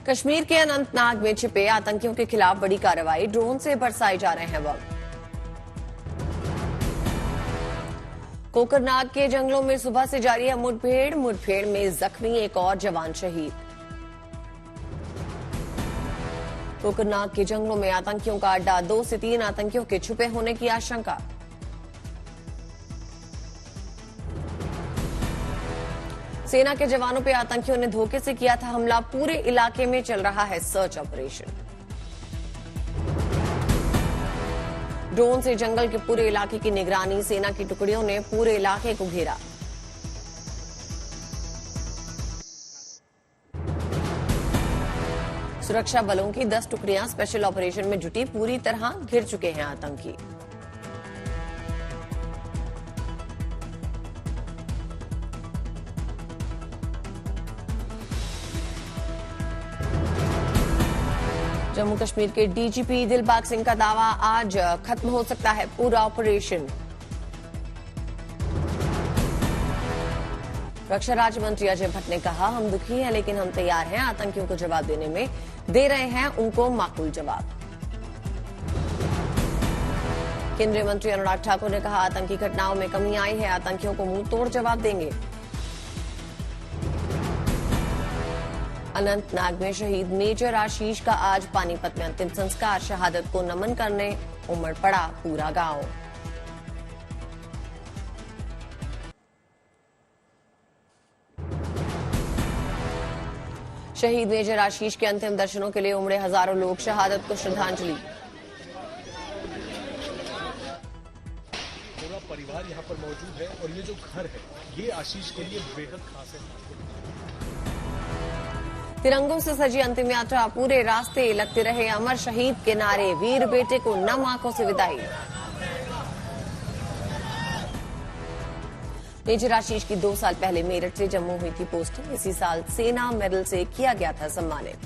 कश्मीर के अनंतनाग में छिपे आतंकियों के खिलाफ बड़ी कार्रवाई, ड्रोन से बरसाए जा रहे हैं बम। कोकरनाग के जंगलों में सुबह से जारी है मुठभेड़ में जख्मी एक और जवान शहीद। कोकरनाग के जंगलों में आतंकियों का अड्डा, 2 से 3 आतंकियों के छुपे होने की आशंका। सेना के जवानों पर आतंकियों ने धोखे से किया था हमला, पूरे इलाके में चल रहा है सर्च ऑपरेशन। ड्रोन से जंगल के पूरे इलाके की निगरानी, सेना की टुकड़ियों ने पूरे इलाके को घेरा। सुरक्षा बलों की 10 टुकड़ियां स्पेशल ऑपरेशन में जुटी, पूरी तरह घिर चुके हैं आतंकी। जम्मू कश्मीर के डीजीपी दिलबाग सिंह का दावा, आज खत्म हो सकता है पूरा ऑपरेशन। रक्षा राज्य मंत्री अजय भट्ट ने कहा, हम दुखी हैं लेकिन हम तैयार हैं आतंकियों को जवाब देने में, दे रहे हैं उनको माकूल जवाब। केंद्रीय मंत्री अनुराग ठाकुर ने कहा, आतंकी घटनाओं में कमी आई है, आतंकियों को मुंह तोड़ जवाब देंगे। अनंतनाग में शहीद मेजर आशीष का आज पानीपत में अंतिम संस्कार, शहादत को नमन करने उमड़ पड़ा पूरा गांव। शहीद मेजर आशीष के अंतिम दर्शनों के लिए उमड़े हजारों लोग, शहादत को श्रद्धांजलि। पूरा परिवार यहाँ पर मौजूद है और ये जो घर है ये आशीष के लिए बेहद खास है। तिरंगों से सजी अंतिम यात्रा, पूरे रास्ते लगते रहे अमर शहीद के नारे, वीर बेटे को नम आंखों से विदाई। मेजर आशीष की 2 साल पहले मेरठ से जम्मू हुई थी पोस्टिंग, इसी साल सेना मेडल से किया गया था सम्मानित।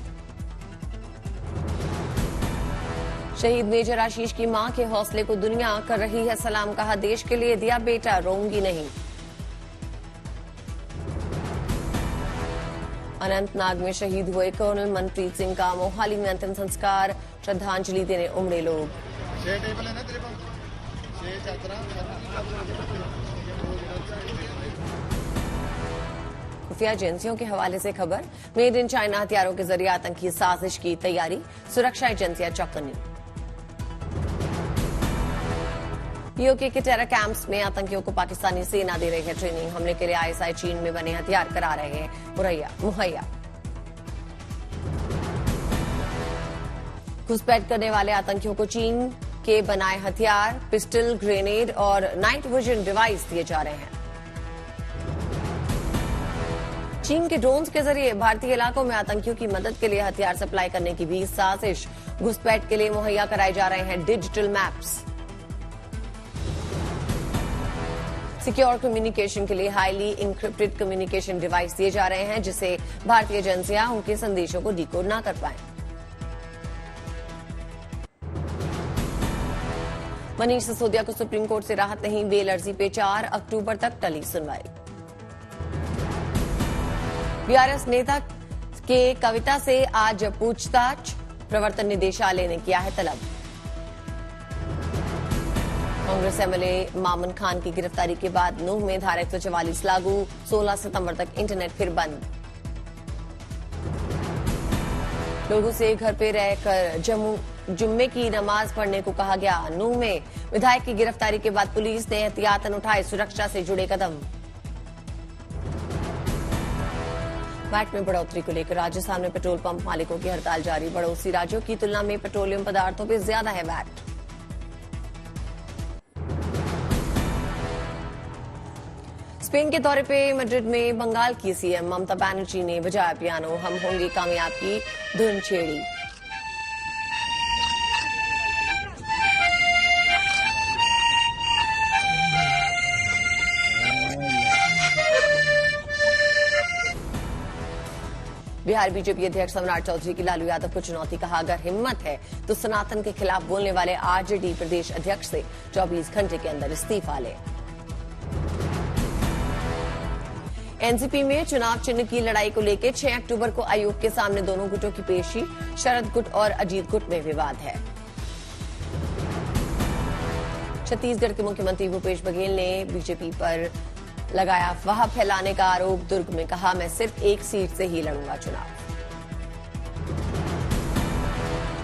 शहीद मेजर आशीष की मां के हौसले को दुनिया कर रही है सलाम, कहा देश के लिए दिया बेटा, रोऊंगी नहीं। अनंतनाग में शहीद हुए कर्नल मनप्रीत सिंह का मोहाली में अंतिम संस्कार, श्रद्धांजलि देने उमड़े लोग। खुफिया एजेंसियों के हवाले से खबर, मेड इन चाइना हथियारों के जरिए आतंकी साजिश की तैयारी, सुरक्षा एजेंसियां चौकन्नी। पीओके के टेरर कैंप्स में आतंकियों को पाकिस्तानी सेना दे रही है ट्रेनिंग, हमले के लिए आईएसआई चीन में बने हथियार करा रहे हैं मुहैया। घुसपैठ करने वाले आतंकियों को चीन के बनाए हथियार, पिस्टल, ग्रेनेड और नाइट विजन डिवाइस दिए जा रहे हैं। चीन के ड्रोन्स के जरिए भारतीय इलाकों में आतंकियों की मदद के लिए हथियार सप्लाई करने की भी साजिश, घुसपैठ के लिए मुहैया कराए जा रहे हैं डिजिटल मैप्स। सिक्योर कम्युनिकेशन के लिए हाईली इंक्रिप्टेड कम्युनिकेशन डिवाइस दिए जा रहे हैं, जिससे भारतीय एजेंसियां उनके संदेशों को डिकोड ना कर पाएं। मनीष सिसोदिया को सुप्रीम कोर्ट से राहत नहीं, बेल अर्जी पे 4 अक्टूबर तक टली सुनवाई। बीआरएस नेता के कविता से आज पूछताछ, प्रवर्तन निदेशालय ने किया है तलब। कांग्रेस एमएलए मामून खान की गिरफ्तारी के बाद नूह में धारा 144 लागू, 16 सितंबर तक इंटरनेट फिर बंद। लोगों से घर पे रहकर जुम्मे की नमाज पढ़ने को कहा गया। नूह में विधायक की गिरफ्तारी के बाद पुलिस ने एहतियातन उठाए सुरक्षा से जुड़े कदम। वैट में बढ़ोतरी को लेकर राजस्थान में पेट्रोल पंप मालिकों की हड़ताल जारी, पड़ोसी राज्यों की तुलना में पेट्रोलियम पदार्थों पर ज्यादा है वैट। स्पेन के दौरे पे मैड्रिड में बंगाल की सीएम ममता बनर्जी ने बजाया पियानो, हम होंगे कामयाब की धुन छेड़ी। बिहार बीजेपी अध्यक्ष सम्राट चौधरी की लालू यादव को चुनौती, कहा अगर हिम्मत है तो सनातन के खिलाफ बोलने वाले आरजेडी प्रदेश अध्यक्ष से 24 घंटे के अंदर इस्तीफा ले। एनसीपी में चुनाव चिन्ह की लड़ाई को लेकर 6 अक्टूबर को आयोग के सामने दोनों गुटों की पेशी। शरद गुट और अजीत गुट में विवाद है। छत्तीसगढ़ के मुख्यमंत्री भूपेश बघेल ने बीजेपी पर लगाया अफवाह फैलाने का आरोप। दुर्ग में कहा, मैं सिर्फ एक सीट से ही लड़ूंगा चुनाव।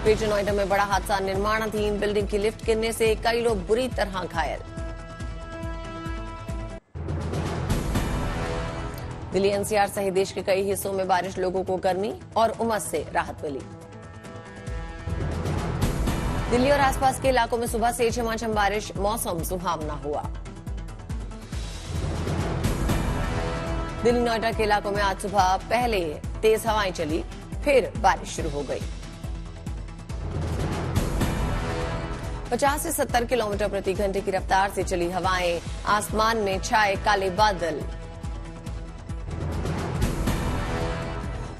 ग्रेटर नोएडा में बड़ा हादसा। निर्माणाधीन बिल्डिंग की लिफ्ट गिरने से कई लोग बुरी तरह घायल। दिल्ली एनसीआर सहित देश के कई हिस्सों में बारिश, लोगों को गर्मी और उमस से राहत मिली। दिल्ली और आसपास के इलाकों में सुबह से झमाझम बारिश, मौसम सुहावना हुआ। दिल्ली नोएडा के इलाकों में आज सुबह पहले तेज हवाएं चली, फिर बारिश शुरू हो गई। 50 से 70 किलोमीटर प्रति घंटे की रफ्तार से चली हवाएं, आसमान में छाए काले बादल।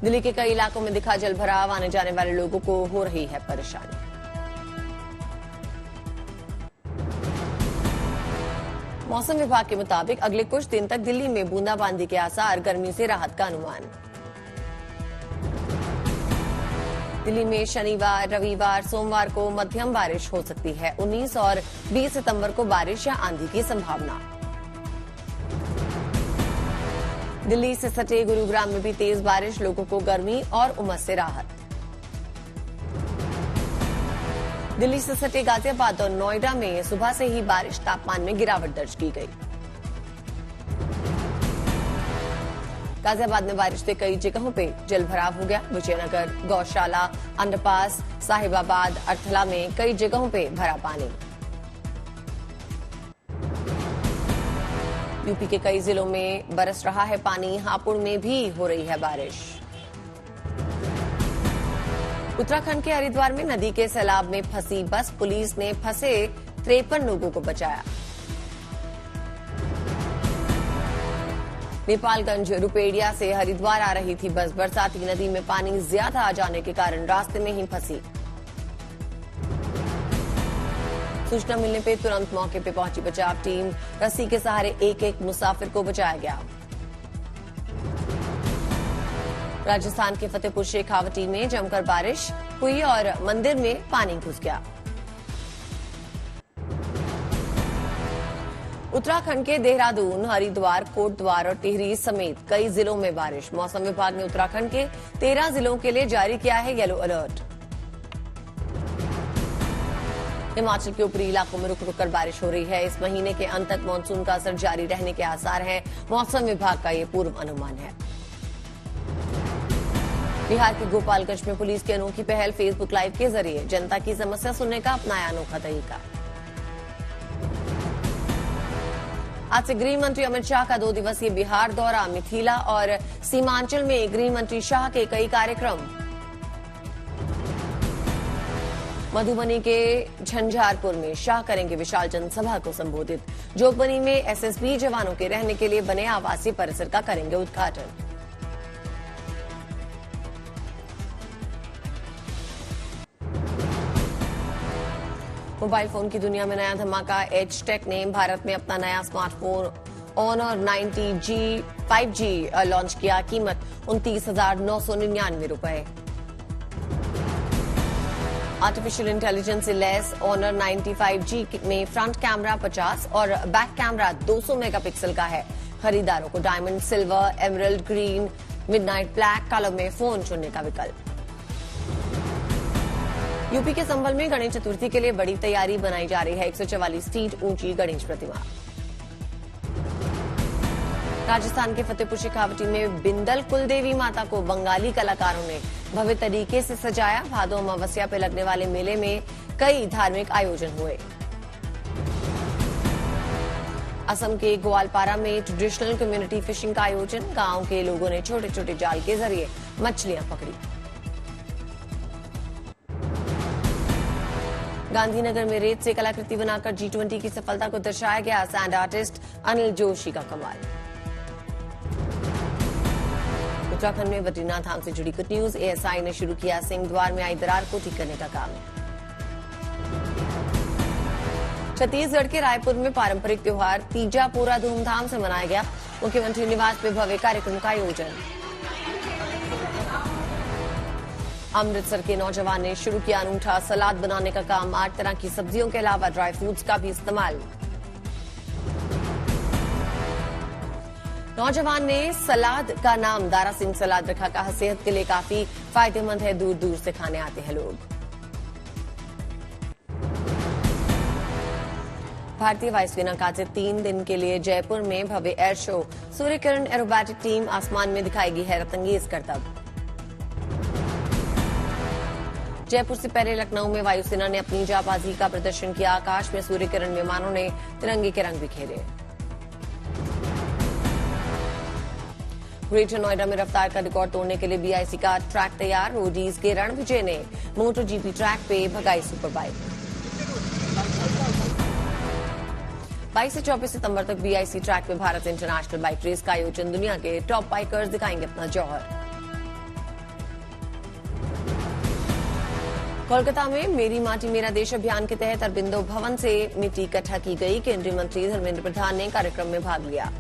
दिल्ली के कई इलाकों में दिखा जलभराव, आने जाने वाले लोगों को हो रही है परेशानी। मौसम विभाग के मुताबिक अगले कुछ दिन तक दिल्ली में बूंदाबांदी के आसार, गर्मी से राहत का अनुमान। दिल्ली में शनिवार, रविवार, सोमवार को मध्यम बारिश हो सकती है। 19 और 20 सितंबर को बारिश या आंधी की संभावना। दिल्ली से सटे गुरुग्राम में भी तेज बारिश, लोगों को गर्मी और उमस से राहत। दिल्ली से सटे गाजियाबाद और नोएडा में सुबह से ही बारिश, तापमान में गिरावट दर्ज की गई। गाजियाबाद में बारिश से कई जगहों पे जलभराव हो गया। विजयनगर, गौशाला, अंडरपास, साहिबाबाद, अर्थला में कई जगहों पे भरा पानी। यूपी के कई जिलों में बरस रहा है पानी। हापुड़ में भी हो रही है बारिश। उत्तराखंड के हरिद्वार में नदी के सैलाब में फंसी बस, पुलिस ने फंसे 53 लोगों को बचाया। नेपालगंज रुपेडिया से हरिद्वार आ रही थी बस, बरसाती नदी में पानी ज्यादा आ जाने के कारण रास्ते में ही फंसी। सूचना मिलने पे तुरंत मौके पे पहुंची बचाव टीम। रस्सी के सहारे एक एक मुसाफिर को बचाया गया। राजस्थान के फतेहपुर शेखावटी में जमकर बारिश हुई और मंदिर में पानी घुस गया। उत्तराखंड के देहरादून, हरिद्वार, कोटद्वार और टिहरी समेत कई जिलों में बारिश। मौसम विभाग ने उत्तराखंड के 13 जिलों के लिए जारी किया है येलो अलर्ट। हिमाचल के ऊपरी इलाकों में रुक रुक कर बारिश हो रही है। इस महीने के अंत तक मानसून का असर जारी रहने के आसार हैं। मौसम विभाग का ये पूर्व अनुमान है। बिहार के गोपालगंज में पुलिस की अनोखी पहल, फेसबुक लाइव के जरिए जनता की समस्या सुनने का अपनाया अनोखा तरीका। आज से गृह मंत्री अमित शाह का 2 दिवसीय बिहार दौरा। मिथिला और सीमांचल में गृह मंत्री शाह के कई कार्यक्रम। मधुबनी के झंझारपुर में शाह करेंगे विशाल जनसभा को संबोधित। जोगबनी में एसएसबी जवानों के रहने के लिए बने आवासीय परिसर का करेंगे उद्घाटन। मोबाइल फोन की दुनिया में नया धमाका। एच-टेक ने भारत में अपना नया smartphone honour 90G 5G launch किया। कीमत 29,999 रुपए। आर्टिफिशियल इंटेलिजेंस से लैस ऑनर 95G में फ्रंट कैमरा 50 और बैक कैमरा 200 मेगापिक्सल का है। खरीदारों को diamond, silver, emerald green, midnight black colour में फोन चुनने का विकल्प। यूपी के संभल में गणेश चतुर्थी के लिए बड़ी तैयारी बनाई जा रही है। 144 फीट ऊंची गणेश प्रतिमा। राजस्थान के फतेहपुर शेखावटी में बिंदल कुलदेवी माता को बंगाली कलाकारों ने भव्य तरीके से सजाया। भादो अमावस्या पर लगने वाले मेले में कई धार्मिक आयोजन हुए। असम के ग्वालपारा में ट्रेडिशनल कम्युनिटी फिशिंग का आयोजन। गांव के लोगों ने छोटे छोटे जाल के जरिए मछलियां पकड़ी। गांधीनगर में रेत से कलाकृति बनाकर G20 की सफलता को दर्शाया गया। सैंड आर्टिस्ट अनिल जोशी का कमाल। उत्तराखंड में बद्रीनाथ धाम से जुड़ी गुड न्यूज। एएसआई ने शुरू किया सिंहद्वार में आई दरार को ठीक करने का काम। छत्तीसगढ़ के रायपुर में पारंपरिक त्योहार तीजा पूरा धूमधाम से मनाया गया। मुख्यमंत्री निवास पे भव्य कार्यक्रम का आयोजन। अमृतसर के नौजवान ने शुरू किया अनूठा सलाद बनाने का काम। 8 तरह की सब्जियों के अलावा ड्राई फ्रूट्स का भी इस्तेमाल। नौजवान ने सलाद का नाम दारा सिंह सलाद रखा। कहा सेहत के लिए काफी फायदेमंद है, दूर दूर से खाने आते हैं लोग। भारतीय वायुसेना का आज 3 दिन के लिए जयपुर में भव्य air show. Surya Kiran aerobatic team आसमान में दिखाएगी हैरतअंगेज करतब। जयपुर से पहले लखनऊ में वायुसेना ने अपनी जाबाजी का प्रदर्शन किया। आकाश में सूर्य किरण विमानों ने तिरंगे के रंग बिखेरे। ग्रेटर नोएडा में रफ्तार का रिकॉर्ड तोड़ने के लिए बीआईसी का ट्रैक तैयार। रोडीज के रणविजय ने मोटो जीपी ट्रैक पे भगाई सुपर बाइक। 22 से 24 सितंबर तक बीआईसी ट्रैक पे भारत इंटरनेशनल बाइक रेस का आयोजन। दुनिया के टॉप बाइकर्स दिखाएंगे अपना जौहर। कोलकाता में मेरी माटी मेरा देश अभियान के तहत अरबिंदो भवन से मिट्टी इकट्ठा की गई। केंद्रीय मंत्री धर्मेंद्र प्रधान ने कार्यक्रम में भाग लिया।